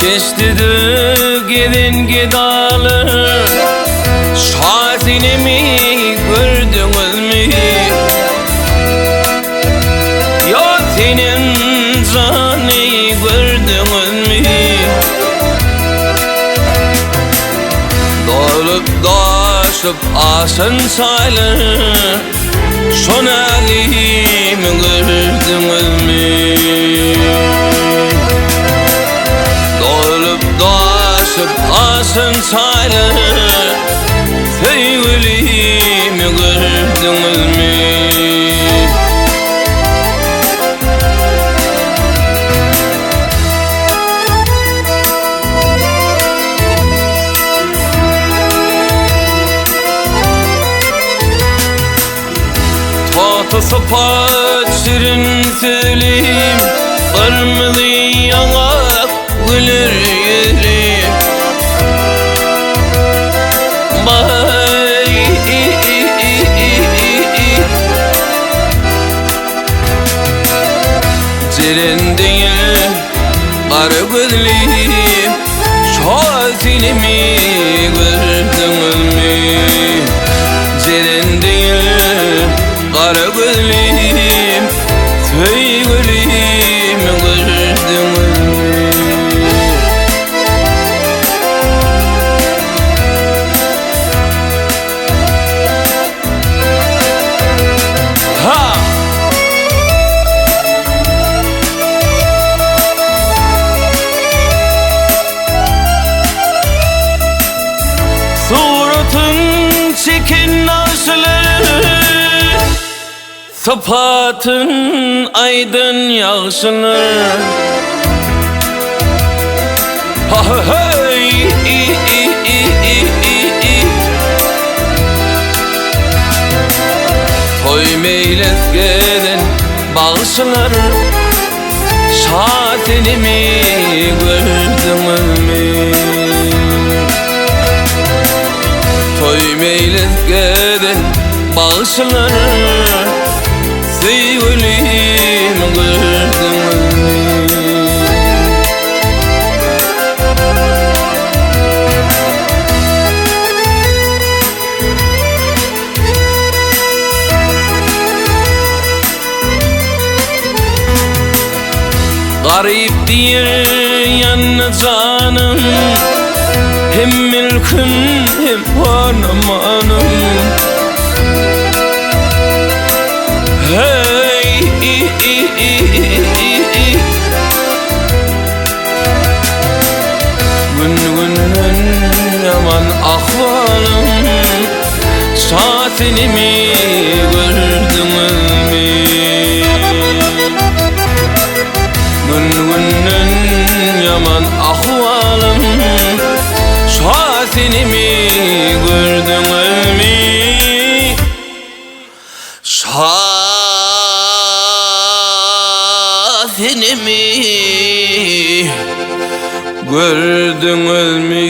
Geçtidik gidin gidalı, şahsini mi gördünüz mü? Ya senin canı gördünüz mü? Dolup daşıp asın saylı, son halimi gördünüz mü? Dolup daşıp asın saylı, sevgilimi gördünüz mü? Tatlı sopat şirin söyleyeyim, kırmızı yanak gülür yüzlüyüm. Bay Cirin değil kara gözlüyüm, şahsini mi gördünüz mü? Cirin değil kara gözlüyüm, sevgilimi gördünüz mü? Ha! Suratın çekin naşıları, sapatın aydın yaşını. Ha hey toy meylet gelen bağışlar, şahsini mi gördünüz mü? Toy meylet gelen bağışlar, sevgilimi gördünüz mü? Garip bir yanı canım, hem mülkün hem hanımanım. Hey gün günün yaman ahvalım, şahsini mi gördünüz mü? Gün günün yaman ahvalım, şahsini mi gördünüz mü? Şahsini mi gördünüz mü?